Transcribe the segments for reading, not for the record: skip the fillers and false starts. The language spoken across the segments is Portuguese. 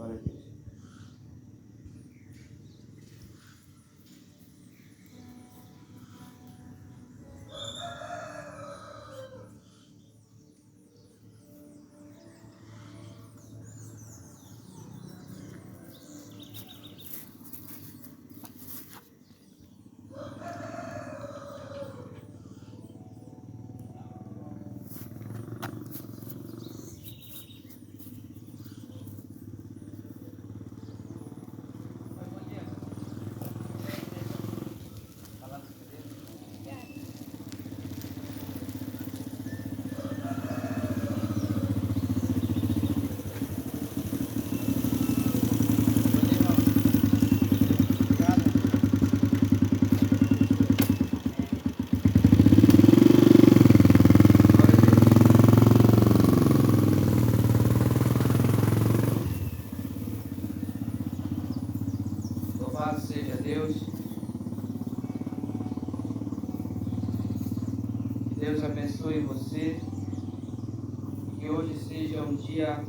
Glória a Deus. Louvado seja Deus. Que Deus abençoe você. Que hoje seja um dia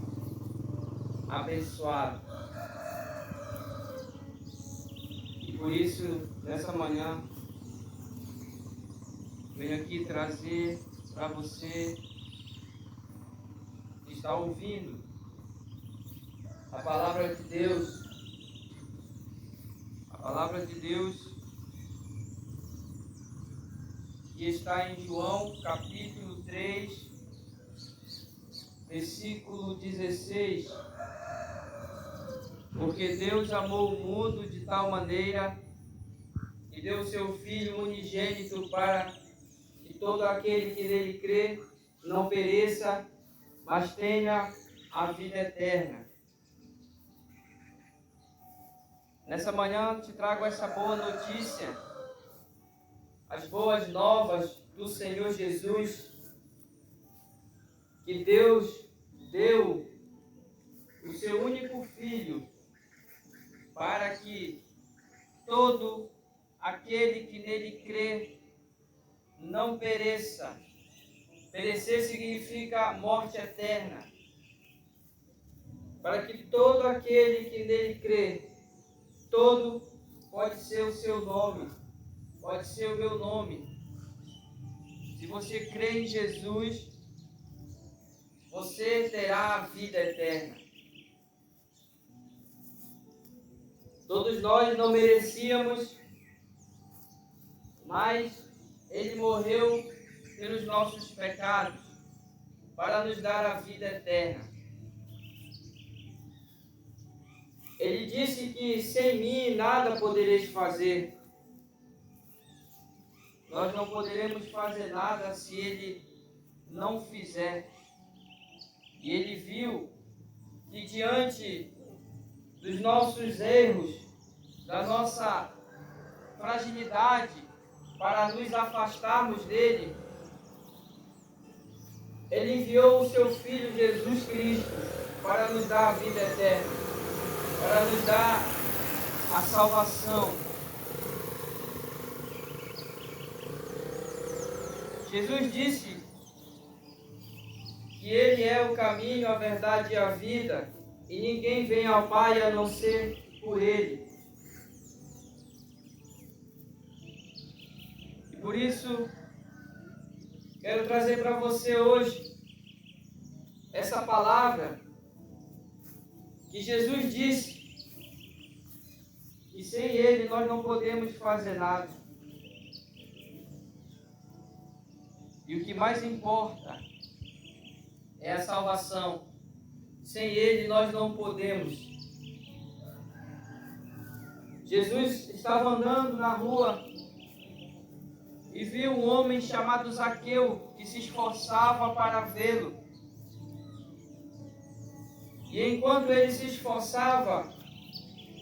abençoado. E por isso, nessa manhã, venho aqui trazer para você que está ouvindo a palavra de Deus. A palavra de Deus que está em João capítulo 3, versículo 16. Porque Deus amou o mundo de tal maneira que deu o seu Filho unigênito para que todo aquele que nele crê não pereça, mas tenha a vida eterna. Nessa manhã te trago essa boa notícia, as boas novas do Senhor Jesus, que Deus deu o seu único Filho para que todo aquele que nele crê não pereça. Perecer significa morte eterna. Para que todo aquele que nele crê, todo pode ser o seu nome, pode ser o meu nome. Se você crê em Jesus, você terá a vida eterna. Todos nós não merecíamos, mas Ele morreu pelos nossos pecados, para nos dar a vida eterna. Ele disse que sem mim nada podereis fazer. Nós não poderemos fazer nada se Ele não fizer. E Ele viu que diante dos nossos erros, da nossa fragilidade, para nos afastarmos dele, Ele enviou o seu Filho Jesus Cristo para nos dar a vida eterna, para nos dar a salvação. Jesus disse que Ele é o caminho, a verdade e a vida, e ninguém vem ao Pai a não ser por Ele. E por isso, quero trazer para você hoje essa palavra que Jesus disse que sem Ele nós não podemos fazer nada. E o que mais importa é a salvação. Sem Ele nós não podemos. Jesus estava andando na rua e viu um homem chamado Zaqueu que se esforçava para vê-lo. E enquanto ele se esforçava,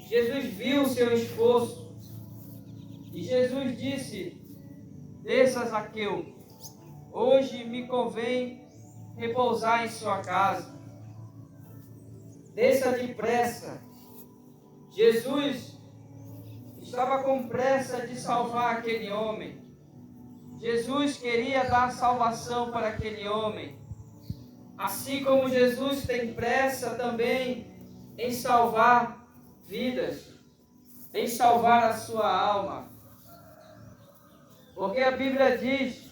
Jesus viu o seu esforço. E Jesus disse: desça, Zaqueu, hoje me convém repousar em sua casa. Desça depressa. Jesus estava com pressa de salvar aquele homem. Jesus queria dar salvação para aquele homem. Assim como Jesus tem pressa também em salvar vidas, em salvar a sua alma. Porque a Bíblia diz,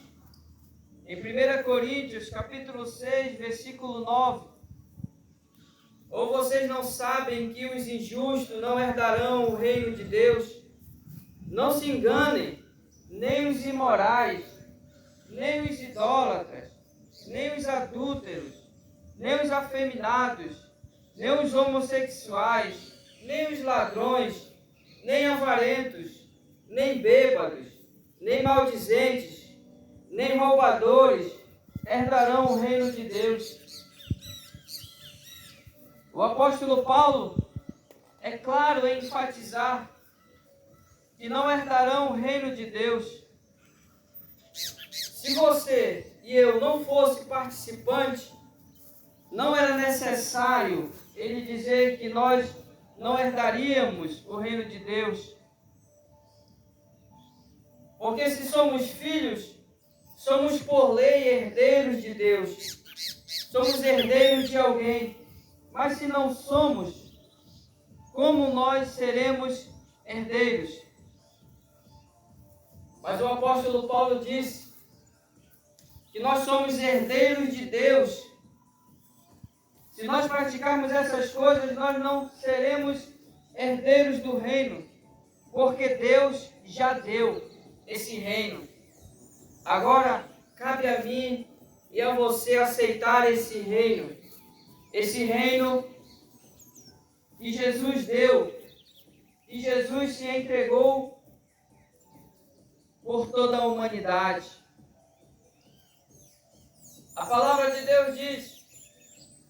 em 1 Coríntios, capítulo 6, versículo 9, ou vocês não sabem que os injustos não herdarão o reino de Deus? Não se enganem, nem os imorais, nem os idólatras, nem os adúlteros, nem os afeminados, nem os homossexuais, nem os ladrões, nem avarentos, nem bêbados, nem maldizentes, nem roubadores herdarão o reino de Deus. O apóstolo Paulo é claro em enfatizar que não herdarão o reino de Deus. Se você e eu não fosse participante, não era necessário ele dizer que nós não herdaríamos o reino de Deus. Porque se somos filhos, somos por lei herdeiros de Deus. Somos herdeiros de alguém. Mas se não somos, como nós seremos herdeiros? Mas o apóstolo Paulo disse que nós somos herdeiros de Deus. Se nós praticarmos essas coisas, nós não seremos herdeiros do reino, porque Deus já deu esse reino. Agora, cabe a mim e a você aceitar esse reino que Jesus deu, e Jesus se entregou por toda a humanidade. A palavra de Deus diz,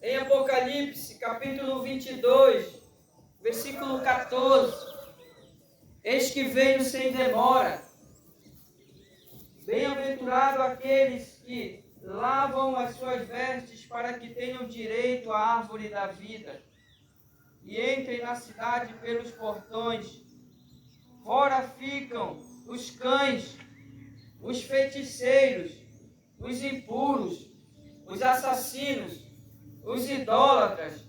em Apocalipse, capítulo 22, versículo 14, eis que venho sem demora. Bem-aventurado aqueles que lavam as suas vestes para que tenham direito à árvore da vida e entrem na cidade pelos portões. Fora ficam os cães, os feiticeiros, os impuros, os assassinos, os idólatras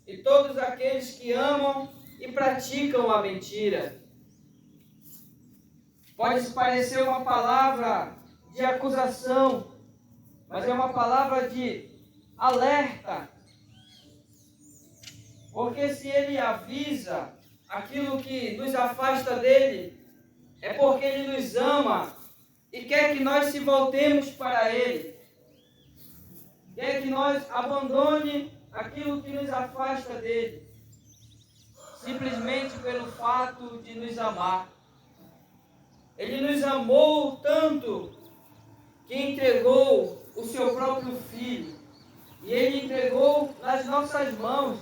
e todos aqueles que amam e praticam a mentira. Pode parecer uma palavra de acusação, mas é uma palavra de alerta. Porque se ele avisa aquilo que nos afasta dele, é porque ele nos ama e quer que nós se voltemos para ele. Quer que nós abandone aquilo que nos afasta dele, simplesmente pelo fato de nos amar. Ele nos amou tanto que entregou o seu próprio Filho. E ele entregou nas nossas mãos.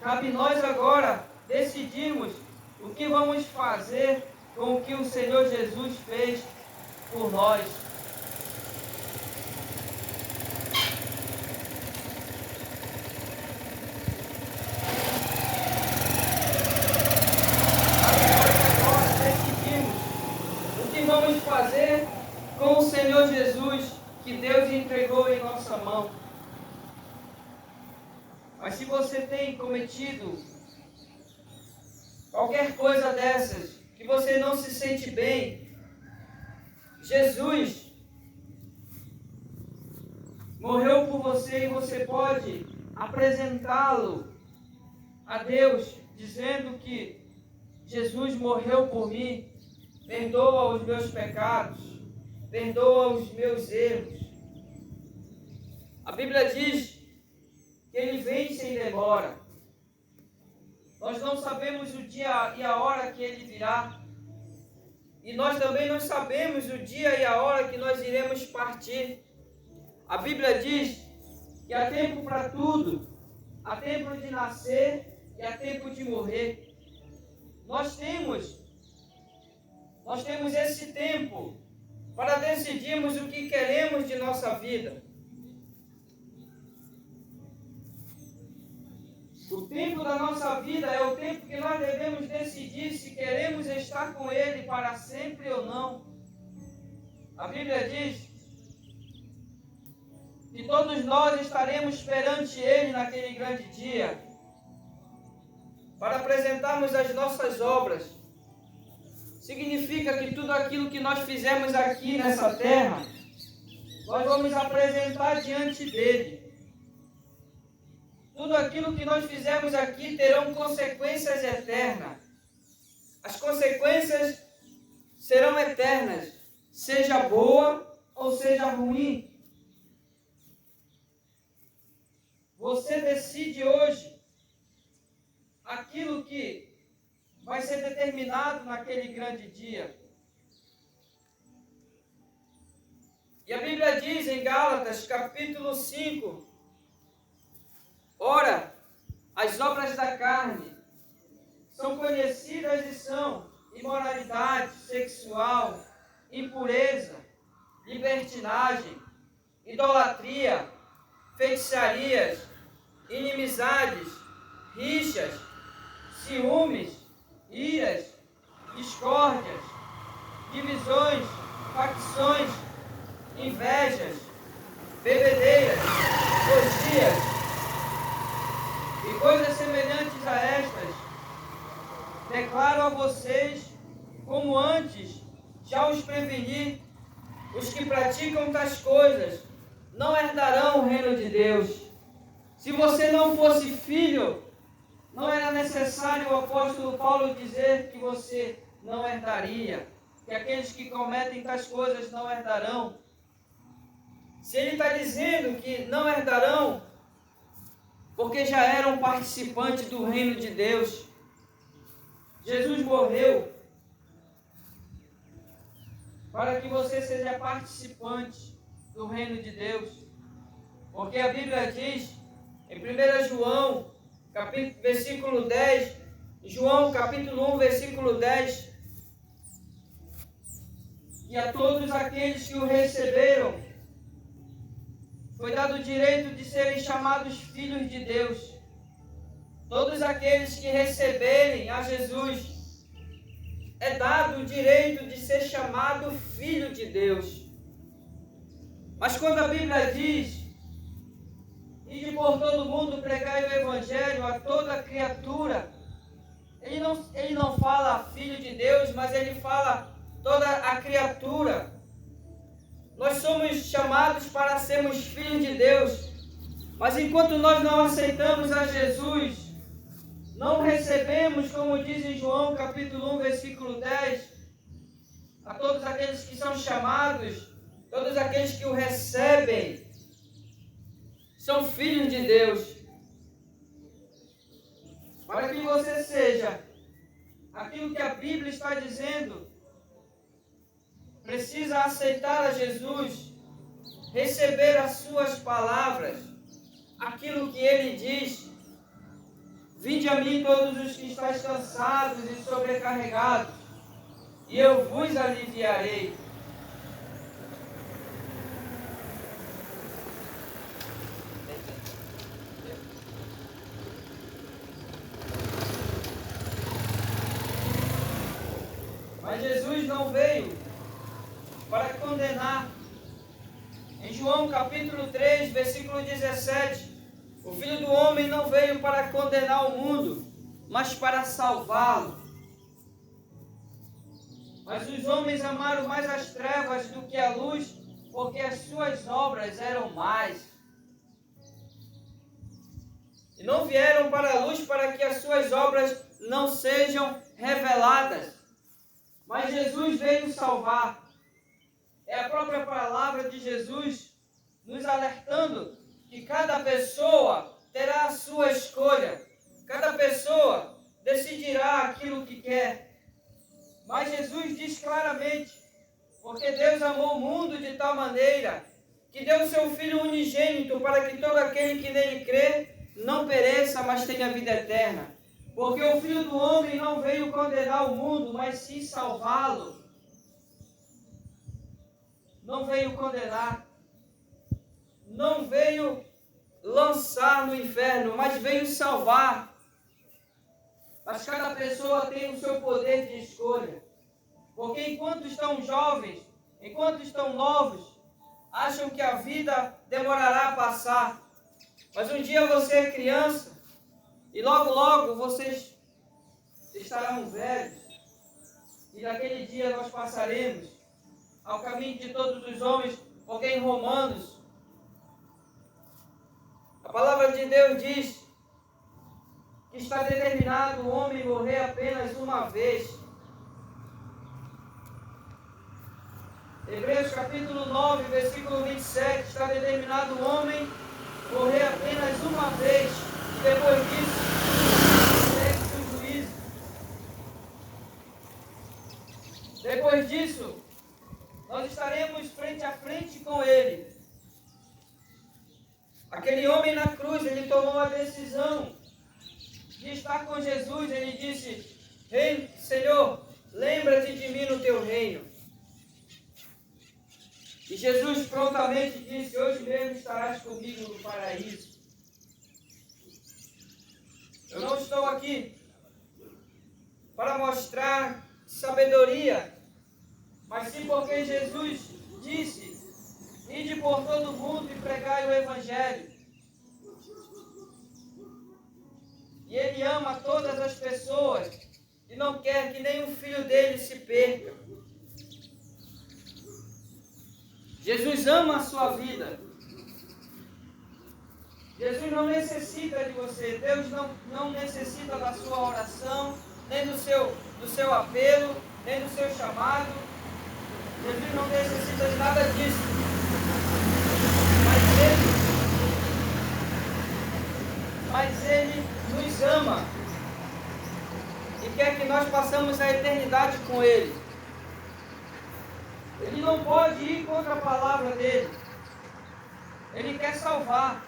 Cabe nós agora decidirmos o que vamos fazer com o que o Senhor Jesus fez por nós. Vamos fazer com o Senhor Jesus que Deus entregou em nossa mão. Mas se você tem cometido qualquer coisa dessas, que você não se sente bem, Jesus morreu por você e você pode apresentá-lo a Deus, dizendo que Jesus morreu por mim. Perdoa os meus pecados, perdoa os meus erros. A Bíblia diz que ele vem sem demora. Nós não sabemos o dia e a hora que ele virá. E nós também não sabemos o dia e a hora que nós iremos partir. A Bíblia diz que há tempo para tudo. Há tempo de nascer e há tempo de morrer. Nós temos esse tempo para decidirmos o que queremos de nossa vida. O tempo da nossa vida é o tempo que nós devemos decidir se queremos estar com Ele para sempre ou não. A Bíblia diz que todos nós estaremos perante Ele naquele grande dia. para apresentarmos as nossas obras, significa que tudo aquilo que nós fizemos aqui nessa terra, nós vamos apresentar diante dele. Tudo aquilo que nós fizemos aqui terão consequências eternas. As consequências serão eternas, seja boa ou seja ruim. Você decide hoje aquilo que vai ser determinado naquele grande dia. E a Bíblia diz em Gálatas, capítulo 5, ora, as obras da carne são conhecidas e são imoralidade sexual, impureza, libertinagem, idolatria, feitiçarias, inimizades, rixas, ciúmes, iras, discórdias, divisões, facções, invejas, bebedeiras, orgias e coisas semelhantes a estas. Declaro a vocês, como antes já os preveni, os que praticam tais coisas não herdarão o reino de Deus. Se você não fosse filho, não era necessário o apóstolo Paulo dizer que você não herdaria, que aqueles que cometem tais coisas não herdarão. Se ele está dizendo que não herdarão, porque já eram participantes do reino de Deus. Jesus morreu para que você seja participante do reino de Deus. Porque a Bíblia diz, em 1 João, versículo 10, João capítulo 1, versículo 10, que a todos aqueles que o receberam, foi dado o direito de serem chamados filhos de Deus. Todos aqueles que receberem a Jesus, é dado o direito de ser chamado filho de Deus. Mas quando a Bíblia diz, ide por todo mundo pregai o Evangelho a toda criatura, ele não fala filho de Deus, mas ele fala toda a criatura. Nós somos chamados para sermos filhos de Deus, mas enquanto nós não aceitamos a Jesus, não recebemos, como diz em João capítulo 1, versículo 10, a todos aqueles que são chamados, todos aqueles que o recebem, são filhos de Deus. Para que você seja aquilo que a Bíblia está dizendo, precisa aceitar a Jesus, receber as suas palavras, aquilo que ele diz. Vinde a mim todos os que estáis cansados e sobrecarregados, e eu vos aliviarei. Mas Jesus não veio para condenar. Em João capítulo 3, versículo 17, o Filho do Homem não veio para condenar o mundo, mas para salvá-lo. Mas os homens amaram mais as trevas do que a luz, porque as suas obras eram más. E não vieram para a luz para que as suas obras não sejam reveladas. Mas Jesus veio salvar. É a própria palavra de Jesus nos alertando que cada pessoa terá a sua escolha. Cada pessoa decidirá aquilo que quer. Mas Jesus diz claramente, porque Deus amou o mundo de tal maneira que deu o seu Filho unigênito para que todo aquele que nele crê não pereça, mas tenha vida eterna. Porque o Filho do Homem não veio condenar o mundo, mas sim salvá-lo. Não veio condenar. Não veio lançar no inferno, mas veio salvar. Mas cada pessoa tem o seu poder de escolha. Porque enquanto estão jovens, enquanto estão novos, acham que a vida demorará a passar. Mas um dia você é criança, e logo logo vocês estarão velhos, e naquele dia nós passaremos ao caminho de todos os homens, porque em Romanos, a palavra de Deus diz que está determinado o homem morrer apenas uma vez. Hebreus capítulo 9, versículo 27, está determinado o homem morrer apenas uma vez, e depois disso, segue o juízo. Depois disso, nós estaremos frente a frente com Ele. Aquele homem na cruz, ele tomou a decisão de estar com Jesus. Ele disse: Ei, Senhor, lembra-te de mim no teu reino. E Jesus prontamente disse: hoje mesmo estarás comigo no paraíso. Eu não estou aqui para mostrar sabedoria, mas sim porque Jesus disse: ide por todo mundo e pregai o Evangelho. E Ele ama todas as pessoas e não quer que nenhum filho dele se perca. Jesus ama a sua vida. Jesus não necessita de você. Deus não necessita da sua oração, nem do seu apelo, nem do seu chamado. Jesus não necessita de nada disso. Mas Ele nos ama e quer que nós passemos a eternidade com Ele. Ele não pode ir contra a palavra dele. Ele quer salvar.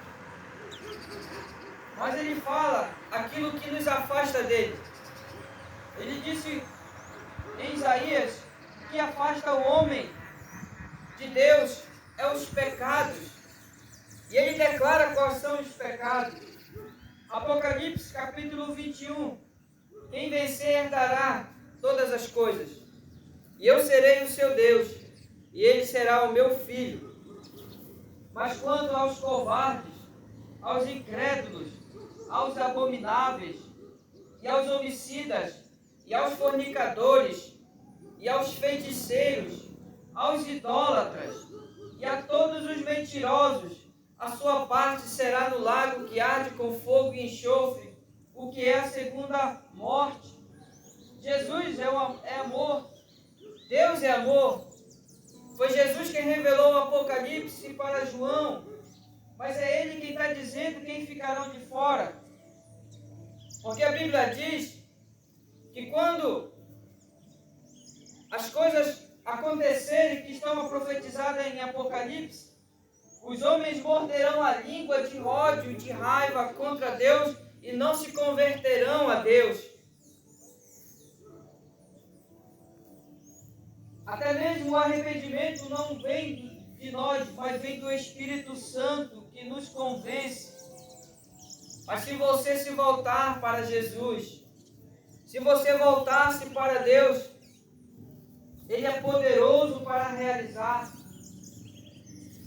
Mas ele fala aquilo que nos afasta dele. Ele disse em Isaías que afasta o homem de Deus é os pecados. E ele declara quais são os pecados. Apocalipse capítulo 21. Quem vencer herdará todas as coisas. E eu serei o seu Deus. E ele será o meu filho. Mas quanto aos covardes, aos incrédulos, aos abomináveis, e aos homicidas, e aos fornicadores, e aos feiticeiros, aos idólatras, e a todos os mentirosos, a sua parte será no lago que arde com fogo e enxofre, o que é a segunda morte. Jesus é amor. Deus é amor. Foi Jesus quem revelou o Apocalipse para João, mas é Ele quem está dizendo quem ficarão de fora. Porque a Bíblia diz que quando as coisas acontecerem que estão profetizadas em Apocalipse, os homens morderão a língua de ódio e de raiva contra Deus e não se converterão a Deus. Até mesmo o arrependimento não vem de nós, mas vem do Espírito Santo que nos convence. Mas se você se voltar para Jesus, se você voltar-se para Deus, Ele é poderoso para realizar.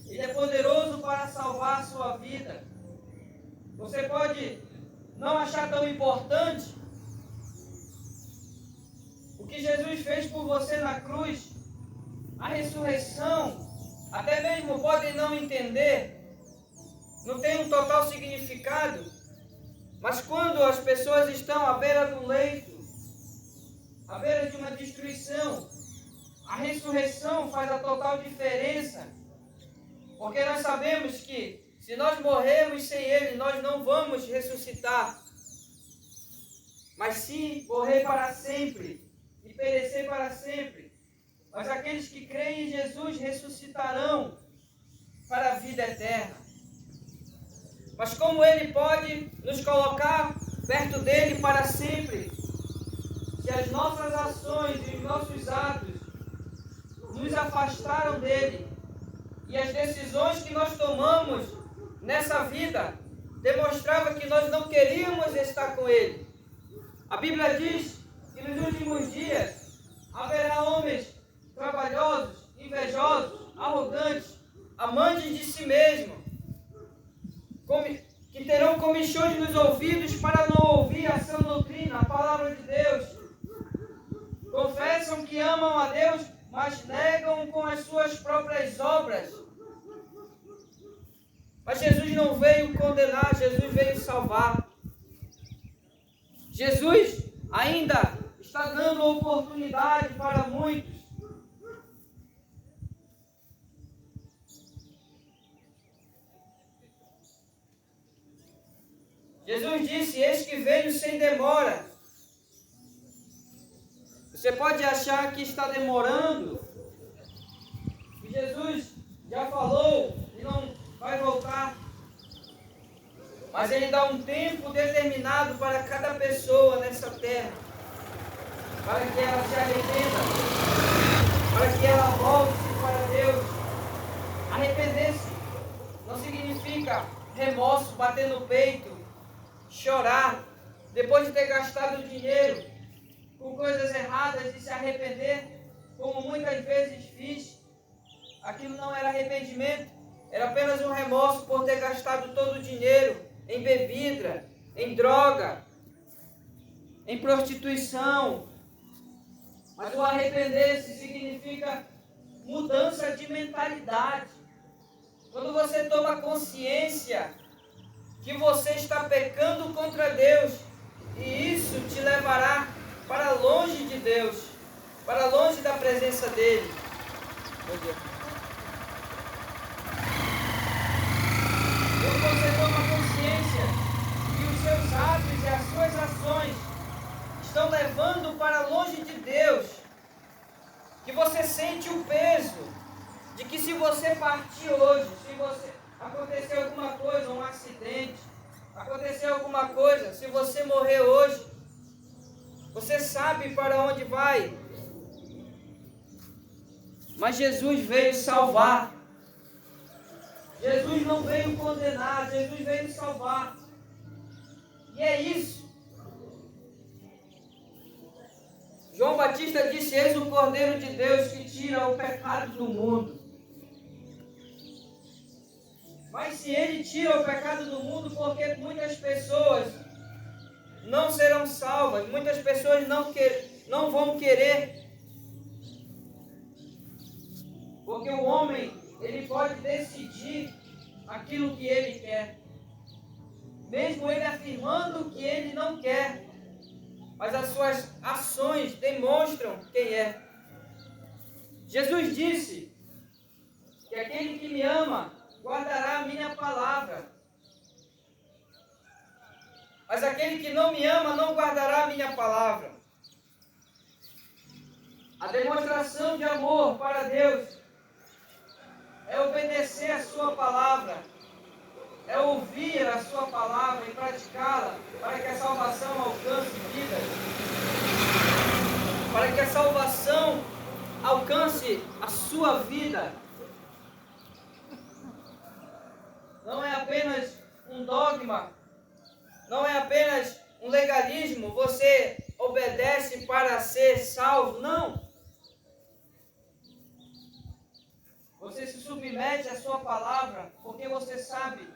Ele é poderoso para salvar a sua vida. Você pode não achar tão importante o que Jesus fez por você na cruz, a ressurreição, até mesmo podem não entender, não tem um total significado, mas quando as pessoas estão à beira do leito, à beira de uma destruição, a ressurreição faz a total diferença, porque nós sabemos que se nós morrermos sem Ele, nós não vamos ressuscitar, mas sim morrer para sempre e perecer para sempre. Mas aqueles que creem em Jesus ressuscitarão para a vida eterna. Mas como Ele pode nos colocar perto dEle para sempre, se as nossas ações e os nossos atos nos afastaram dEle, e as decisões que nós tomamos nessa vida demonstravam que nós não queríamos estar com Ele. A Bíblia diz que nos últimos dias haverá homens trabalhosos, invejosos, arrogantes, amantes de si mesmos, que terão comichões nos ouvidos para não ouvir a sã doutrina, a palavra de Deus. suas próprias obras. Mas Jesus não veio condenar, Jesus veio salvar. Jesus ainda está dando oportunidade para muitos. Jesus disse: eis que venho sem demora. Você pode achar que está demorando, que Jesus já falou e não vai voltar. Mas Ele dá um tempo determinado para cada pessoa nessa terra, para que ela se arrependa, para que ela volte para Deus. Arrepender-se não significa remorso, bater no peito, chorar, depois de ter gastado dinheiro com coisas erradas e se arrepender, como muitas vezes fiz. Aquilo não era arrependimento, era apenas um remorso por ter gastado todo o dinheiro em bebida, em droga, em prostituição. Mas o arrepender-se significa mudança de mentalidade. Quando você toma consciência que você está pecando contra Deus, e isso te levará para longe de Deus, para longe da presença dEle. Meu Deus. Quando você toma consciência que os seus atos e as suas ações estão levando para longe de Deus, que você sente o peso de que se você partir hoje, se você acontecer alguma coisa, um acidente, acontecer alguma coisa, se você morrer hoje, você sabe para onde vai. Mas Jesus veio salvar. Jesus não veio condenar, Jesus veio salvar. E é isso. João Batista disse: eis o Cordeiro de Deus que tira o pecado do mundo. Mas se Ele tira o pecado do mundo, porque muitas pessoas não serão salvas, muitas pessoas não vão querer. Porque o homem, ele pode decidir aquilo que ele quer, mesmo ele afirmando que ele não quer, mas as suas ações demonstram quem é. Jesus disse que aquele que me ama guardará a minha palavra, mas aquele que não me ama não guardará a minha palavra. A demonstração de amor para Deus é obedecer a sua palavra, é ouvir a sua palavra e praticá-la, para que a salvação alcance vidas, para que a salvação alcance a sua vida. Não é apenas um dogma, não é apenas um legalismo, você obedece para ser salvo, não. Você se submete à sua palavra, porque você sabe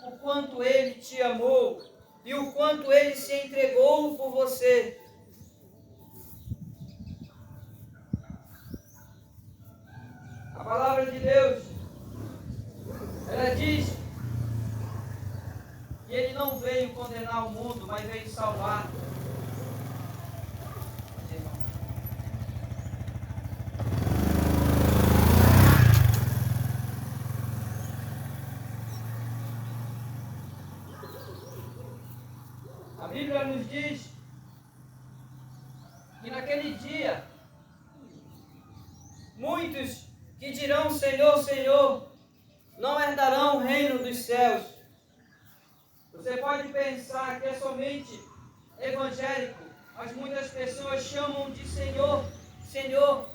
o quanto Ele te amou e o quanto Ele se entregou por você. A palavra de Deus, ela diz que Ele não veio condenar o mundo, mas veio salvar. A Bíblia nos diz que naquele dia, muitos que dirão: Senhor, Senhor, não herdarão o reino dos céus. Você pode pensar que é somente evangélico, mas muitas pessoas chamam de Senhor, Senhor.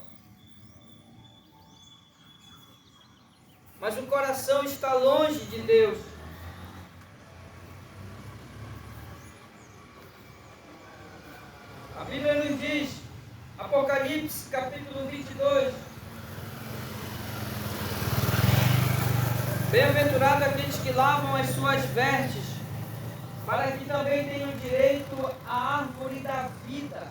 Mas o coração está longe de Deus. A Bíblia nos diz, Apocalipse capítulo 22, bem-aventurado aqueles que lavam as suas vestes, para que também tenham direito à árvore da vida.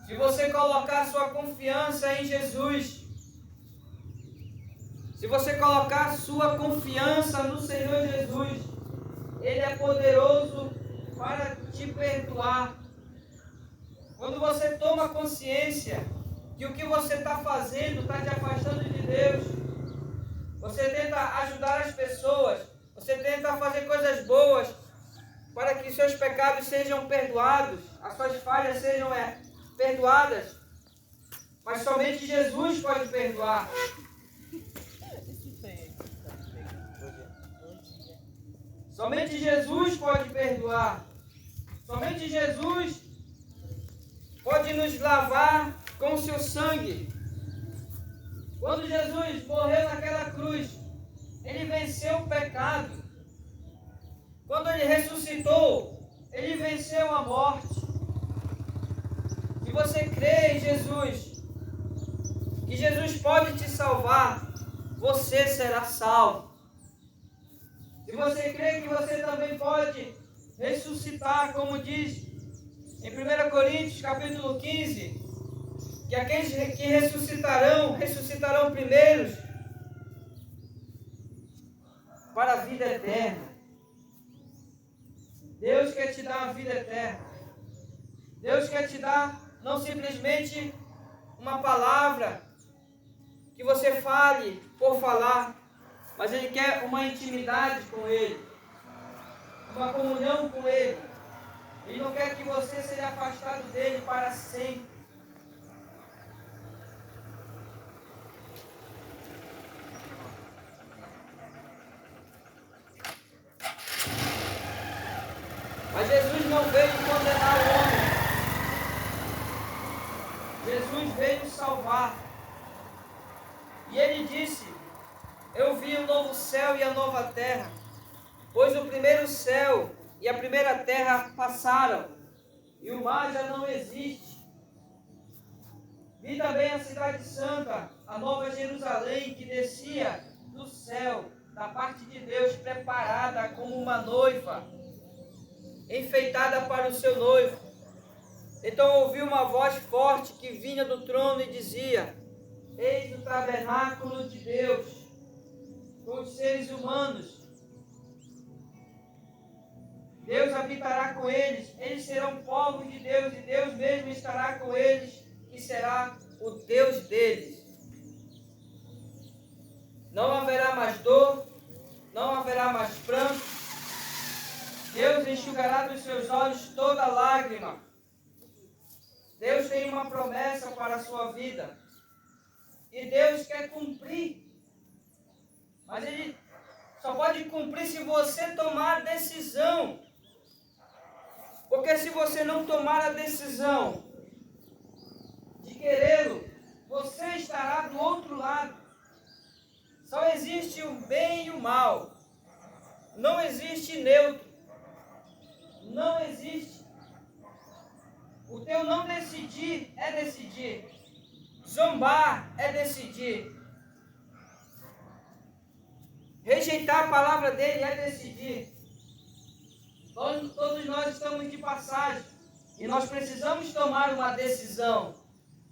Se você colocar sua confiança em Jesus, se você colocar sua confiança no Senhor Jesus, Ele é poderoso para te perdoar. Quando você toma consciência que o que você está fazendo está te afastando de Deus, você tenta ajudar as pessoas, você tenta fazer coisas boas para que seus pecados sejam perdoados, as suas falhas sejam perdoadas, mas somente Jesus pode perdoar. Somente Jesus pode perdoar. Somente Jesus pode nos lavar com o seu sangue. Quando Jesus morreu naquela cruz, Ele venceu o pecado. Quando Ele ressuscitou, Ele venceu a morte. Se você crê em Jesus, que Jesus pode te salvar, você será salvo. Se você crê que você também pode ressuscitar, como diz em 1 Coríntios capítulo 15, que aqueles que ressuscitarão primeiros para a vida eterna. Deus quer te dar a vida eterna. Deus quer te dar não simplesmente uma palavra que você fale por falar, mas Ele quer uma intimidade com Ele, uma comunhão com Ele. Ele não quer que você seja afastado dEle para sempre. Mas Jesus não veio condenar o homem. Jesus veio salvar. E Ele disse: eu vi o novo céu e a nova terra, pois o primeiro céu e a primeira terra passaram, e o mar já não existe. Vi também a cidade santa, a nova Jerusalém, que descia do céu, da parte de Deus, preparada como uma noiva, enfeitada para o seu noivo. Então ouvi uma voz forte que vinha do trono e dizia: eis o tabernáculo de Deus com os seres humanos. Deus habitará com eles, eles serão povo de Deus, e Deus mesmo estará com eles, e será o Deus deles. Não haverá mais dor, não haverá mais pranto. Deus enxugará dos seus olhos toda lágrima. Deus tem uma promessa para a sua vida, e Deus quer cumprir, mas Ele só pode cumprir se você tomar a decisão. Porque se você não tomar a decisão de querê-lo, você estará do outro lado. Só existe o bem e o mal. Não existe neutro. Não existe. O teu não decidir é decidir. Zombar é decidir. Rejeitar a palavra dele é decidir. Todos nós estamos de passagem e nós precisamos tomar uma decisão.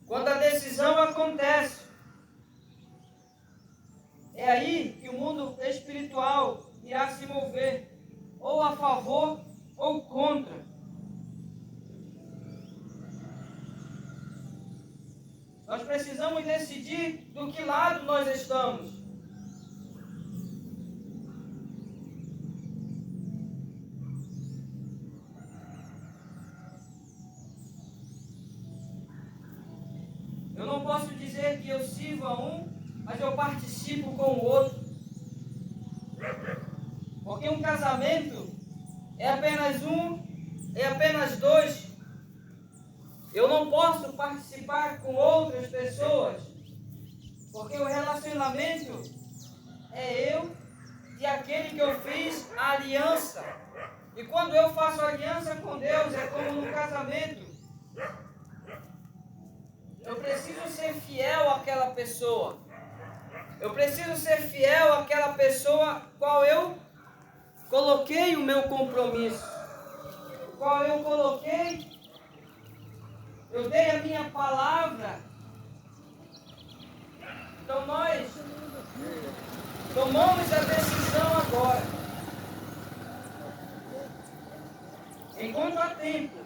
Quando a decisão acontece, é aí que o mundo espiritual irá se mover, ou a favor ou contra. Nós precisamos decidir do que lado nós estamos. Eu não posso dizer que eu sirvo a um, mas eu participo com o outro. Porque um casamento é apenas um, é apenas dois. Eu não posso participar com outras pessoas, porque o relacionamento é eu e aquele que eu fiz a aliança. E quando eu faço aliança com Deus, é como no casamento. Eu preciso ser fiel àquela pessoa. Eu preciso ser fiel àquela pessoa qual eu coloquei o meu compromisso, qual eu coloquei Eu dei a minha palavra. Então nós tomamos a decisão agora. Enquanto há tempo,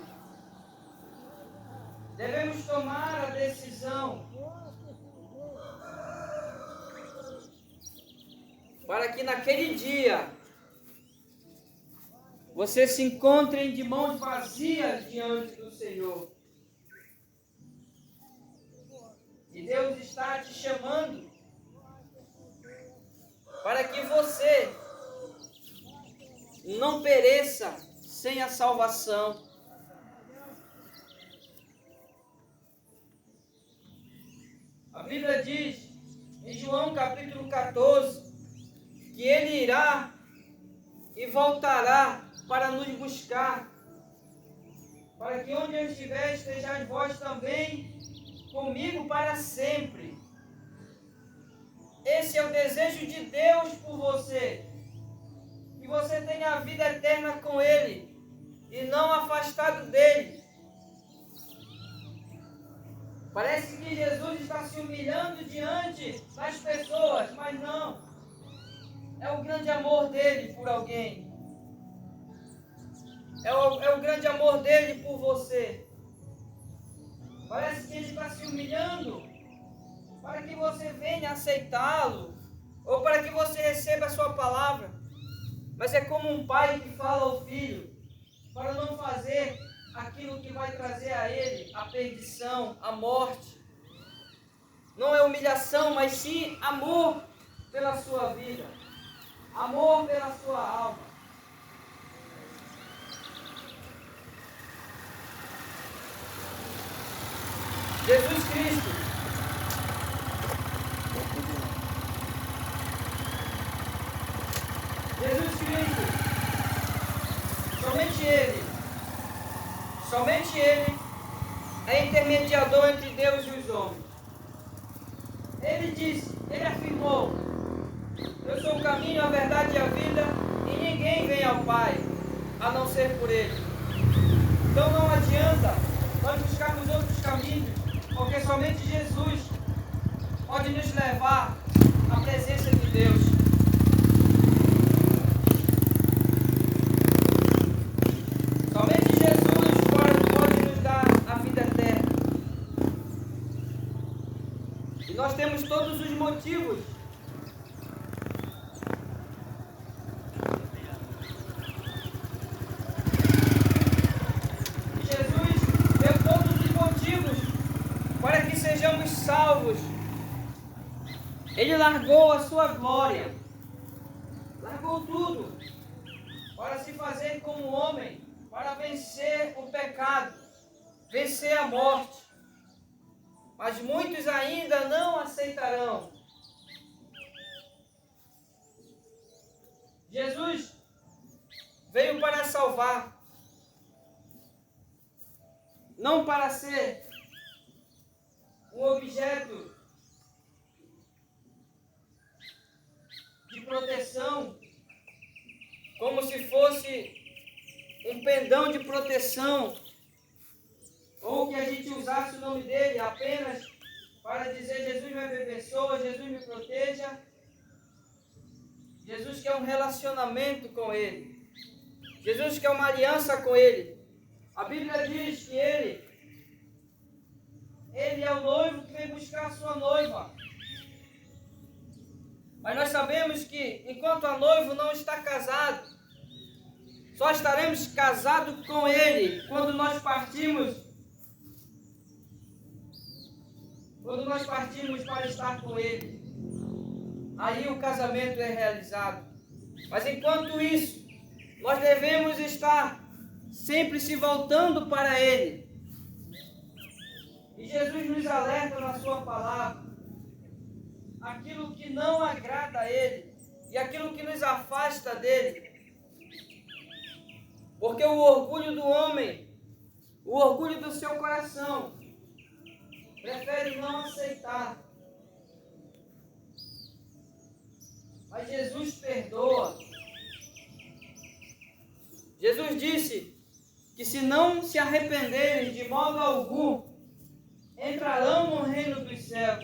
devemos tomar a decisão para que naquele dia você se encontre de mãos vazias diante do Senhor. E Deus está te chamando para que você não pereça sem a salvação. A Bíblia diz em João capítulo 14 que Ele irá e voltará para nos buscar, para que onde eu estiver estejais vós também comigo para sempre. Esse é o desejo de Deus por você, que você tenha a vida eterna com Ele e não afastado dele. Parece que Jesus está se humilhando diante das pessoas, mas não. É o grande amor dele por alguém. É o grande amor dele por você. Parece que ele está se humilhando para que você venha aceitá-lo ou para que você receba a sua palavra. Mas é como um pai que fala ao filho para não fazer aquilo que vai trazer a ele a perdição, a morte. Não é humilhação, mas sim amor pela sua vida, amor pela sua alma. Jesus Cristo somente Ele é intermediador entre Deus e os homens. Ele disse, Ele afirmou: eu sou o caminho, a verdade e a vida, e ninguém vem ao Pai a não ser por Ele. Então não adianta nós buscarmos outros caminhos, porque somente Jesus pode nos levar à presença de Deus. Somente Jesus pode nos dar a vida eterna. E nós temos todos os motivos para que sejamos salvos. Ele largou a sua glória, largou tudo para se fazer como homem, para vencer o pecado, vencer a morte. Mas muitos ainda não aceitarão. Jesus veio para salvar, não para ser um objeto de proteção, como se fosse um pendão de proteção, ou que a gente usasse o nome dele apenas para dizer: Jesus me abençoa, Jesus me proteja. Jesus quer um relacionamento com ele. Jesus quer uma aliança com ele. A Bíblia diz que ele é o noivo que vem buscar a sua noiva. Mas nós sabemos que enquanto a noiva não está casado, só estaremos casados com ele quando nós partimos para estar com ele. Aí o casamento é realizado. Mas enquanto isso, nós devemos estar sempre se voltando para ele. E Jesus nos alerta na sua palavra aquilo que não agrada a ele e aquilo que nos afasta dele. Porque o orgulho do homem, o orgulho do seu coração, prefere não aceitar. Mas Jesus perdoa. Jesus disse que se não se arrependerem de modo algum, entrarão no reino dos céus.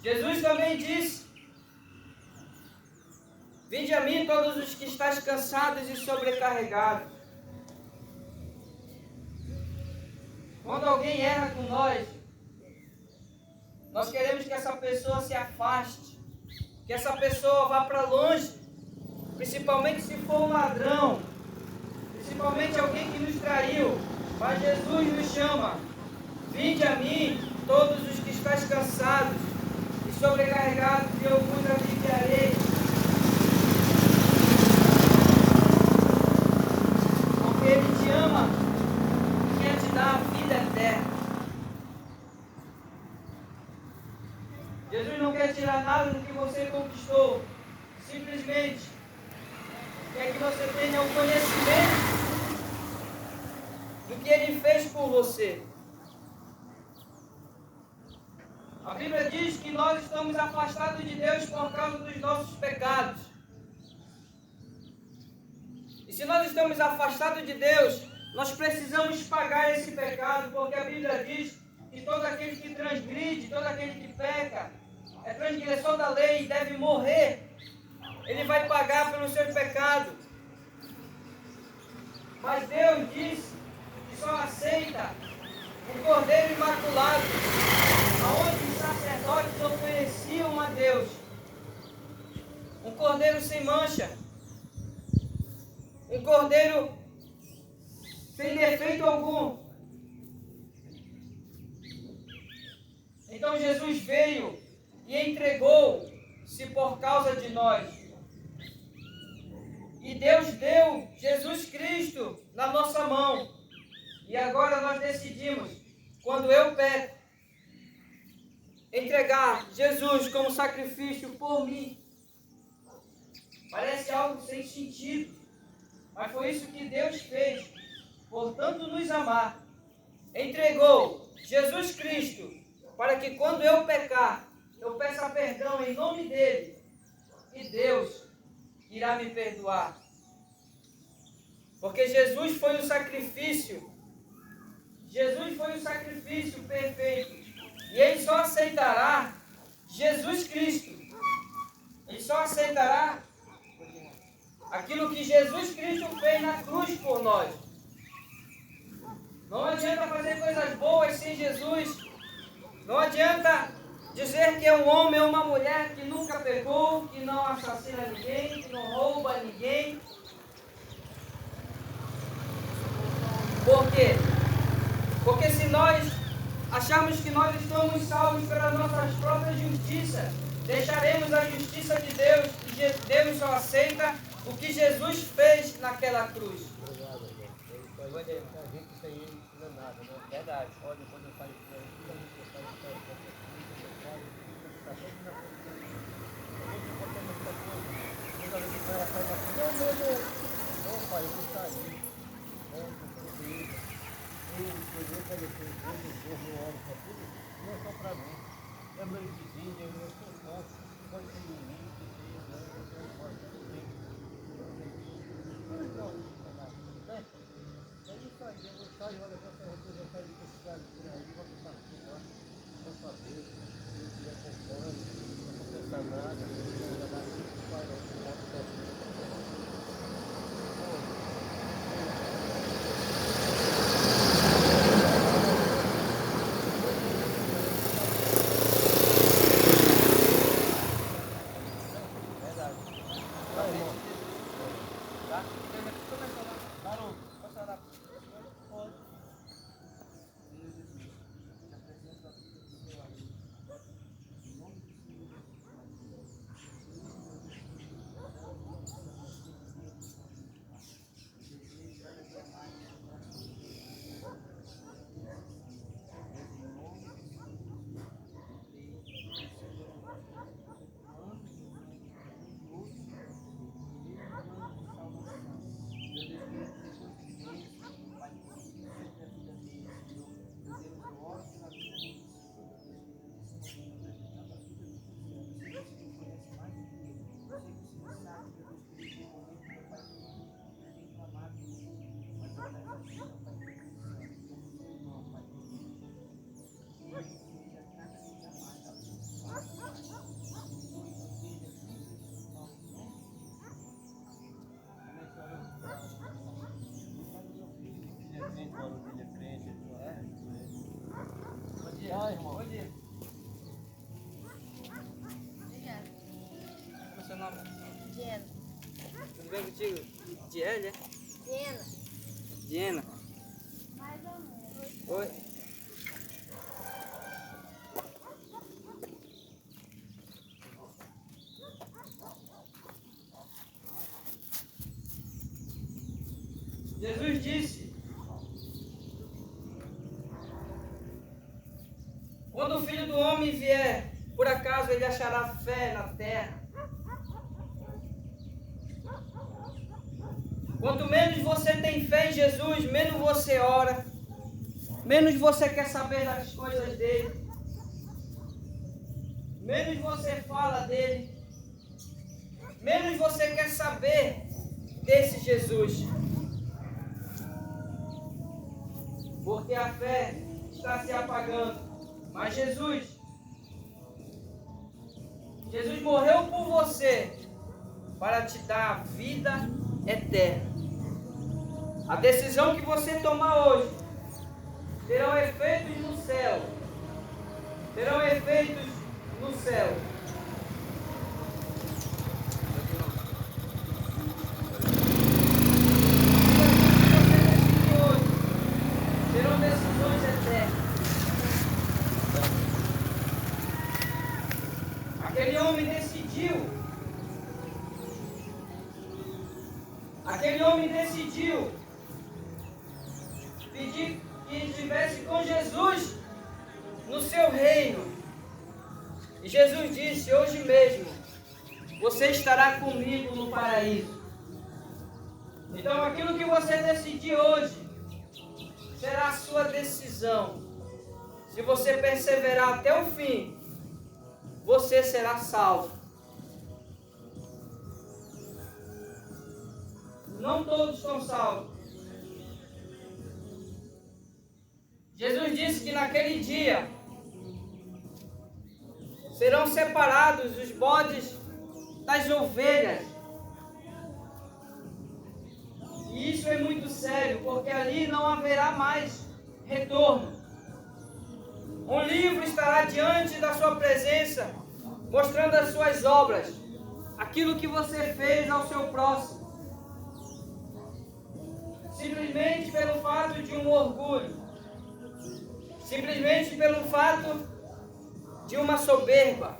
Jesus também disse: vinde a mim todos os que estáis cansados e sobrecarregados. Quando alguém erra com nós queremos que essa pessoa se afaste, que essa pessoa vá para longe, principalmente se for um ladrão, principalmente alguém que nos traiu. Mas Jesus nos chama: vinde a mim todos os que estáis cansados e sobrecarregados, e eu vos aliviarei. Porque Ele te ama e quer te dar a vida eterna. Jesus não quer tirar nada do que você conquistou, simplesmente quer que você tenha o conhecimento do que Ele fez por você. A Bíblia diz que nós estamos afastados de Deus por causa dos nossos pecados. E se nós estamos afastados de Deus, nós precisamos pagar esse pecado, porque a Bíblia diz que todo aquele que transgride, todo aquele que peca, é transgressor da lei e deve morrer. Ele vai pagar pelo seu pecado. Mas Deus disse que só aceita o Cordeiro Imaculado, aonde os sacerdotes ofereciam a Deus um cordeiro sem mancha, um cordeiro sem defeito algum. Então Jesus veio e entregou-se por causa de nós. E Deus deu Jesus Cristo na nossa mão. E agora nós decidimos, quando eu peco, entregar Jesus como sacrifício por mim. Parece algo sem sentido, mas foi isso que Deus fez. Por tanto nos amar, entregou Jesus Cristo, para que quando eu pecar, eu peça perdão em nome dele, e Deus irá me perdoar. Porque Jesus foi o sacrifício. Jesus foi o sacrifício perfeito. E Ele só aceitará Jesus Cristo. Ele só aceitará aquilo que Jesus Cristo fez na cruz por nós. Não adianta fazer coisas boas sem Jesus. Não adianta dizer que é um homem ou uma mulher que nunca pecou, que não assassina ninguém, que não rouba ninguém. Por quê? Porque se nós acharmos que nós estamos salvos pelas nossas próprias justiças, deixaremos a justiça de Deus, e Deus só aceita o que Jesus fez naquela cruz. Obrigado, gente. A gente sem ele não é nada, né? Verdade. Olha, quando eu faço isso aí, tudo a gente faz isso aí, está sempre na frente. A gente bota muita coisa, quando a gente vai atrás da coisa, não, pai, eu vou sair. Eu quando eu fui eu oro para tudo, não é só para mim. É meu vizinho, é meu sofá, pode ser um menino, é isso aí, eu vou sair, olha, eu vou sair de cidade por aí, vou ficar aqui, vou saber, se eu estiver comprando, não vou pensar nada, não vou dar isso, pai, não vou dar crente, uma família crente, Bom dia, irmão. Bom dia. Obrigada. Qual é o seu nome? Diana. Tudo bem contigo? Diana? Diana. Diana. Mais ou menos. Oi. Jesus disse: quando o Filho do Homem vier, por acaso ele achará fé na terra? Quanto menos você tem fé em Jesus, menos você ora, menos você quer saber das coisas dele, menos você fala dele, menos você quer saber desse Jesus. Porque a fé está se apagando. Mas Jesus morreu por você para te dar a vida eterna. A decisão que você tomar hoje terão efeitos no céu. Terão efeitos no céu. Serão decisões eternas. Aquele homem decidiu pedir que estivesse com Jesus no seu reino. E Jesus disse: hoje mesmo você estará comigo no paraíso. Então aquilo que você decidir hoje será a sua decisão. Se você perseverar até o fim, você será salvo. Não todos são salvos. Jesus disse que naquele dia serão separados os bodes das ovelhas. E isso é muito sério, porque ali não haverá mais retorno. Um livro estará diante da sua presença, mostrando as suas obras, aquilo que você fez ao seu próximo. Simplesmente pelo fato de um orgulho, simplesmente pelo fato de uma soberba.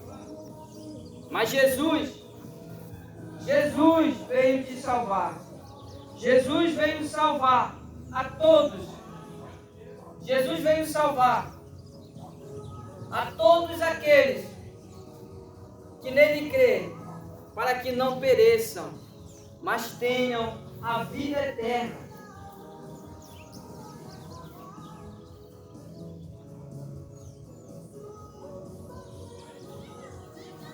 Mas Jesus veio te salvar. Jesus veio salvar a todos. Jesus veio salvar a todos aqueles que nele crê, para que não pereçam, mas tenham a vida eterna.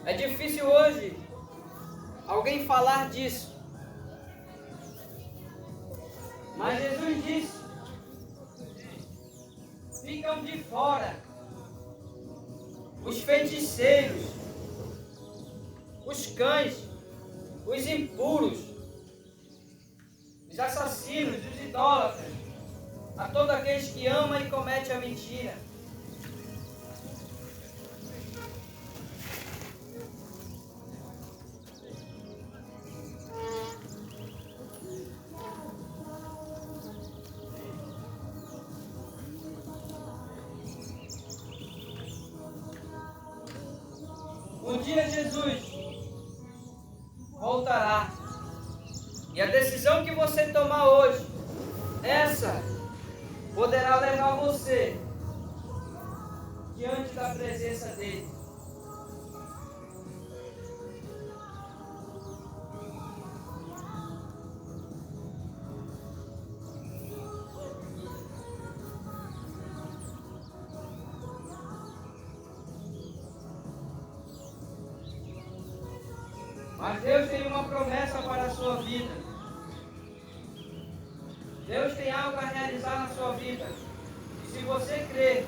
É difícil hoje alguém falar disso, mas Jesus disse: ficam de fora os feiticeiros, os cães, os impuros, os assassinos, os idólatras, a todos aqueles que amam e cometem a mentira. Um dia Jesus voltará. E a decisão que você tomar hoje, essa poderá levar você diante da presença dele. Mas Deus tem uma promessa para a sua vida. Deus tem algo a realizar na sua vida. E se você crer,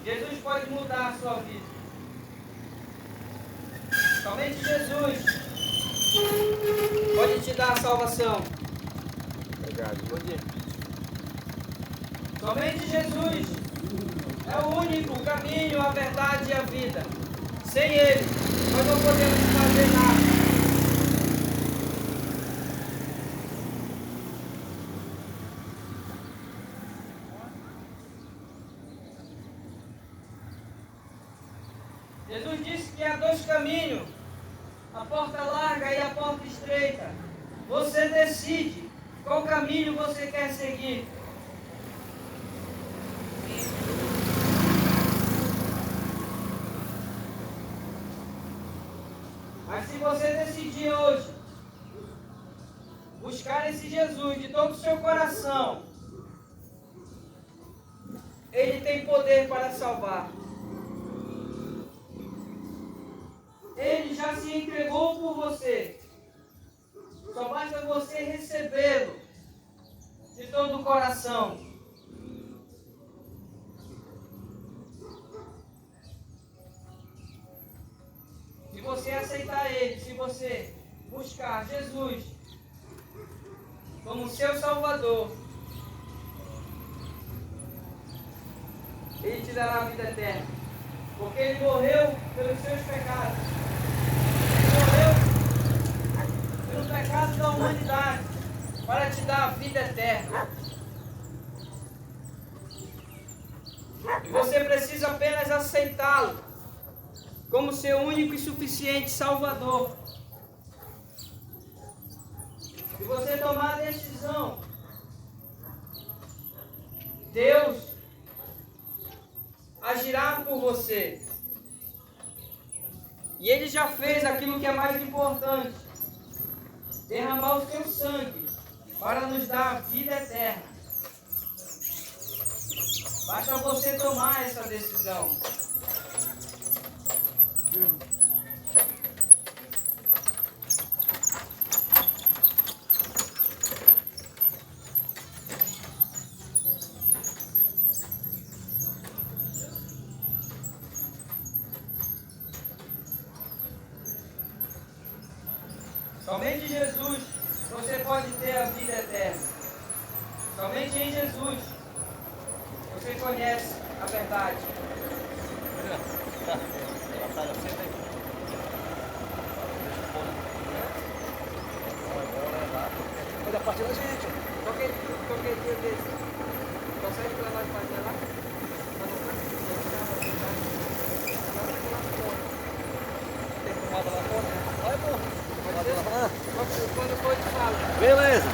Jesus pode mudar a sua vida. Somente Jesus pode te dar a salvação. Obrigado. Bom dia. Somente Jesus é o único caminho, a verdade e a vida. Sem Ele, nós não podemos fazer nada. Jesus disse que há dois caminhos, a porta larga e a porta estreita. Você decide qual caminho você quer seguir. Mas se você decidir hoje buscar esse Jesus de todo o seu coração, Ele tem poder para salvar. Ele já se entregou por você. Só basta você recebê-lo de todo o coração. Se você aceitar Ele, se você buscar Jesus como seu Salvador, Ele te dará a vida eterna. Porque Ele morreu pelos seus pecados. Pelos pecados da humanidade, para te dar a vida eterna. E você precisa apenas aceitá-lo como seu único e suficiente Salvador. Se você tomar a decisão, Deus agirá por você. E Ele já fez aquilo que é mais importante: derramar o seu sangue para nos dar a vida eterna. Basta você tomar essa decisão. Somente em Jesus você pode ter a vida eterna. Somente em Jesus você conhece a verdade. Mas a partir da gente. Qualquer dia desse, consegue para nós fazer lá? Tem tomada lá fora? Vai, pô. Quando for, te falo. Beleza.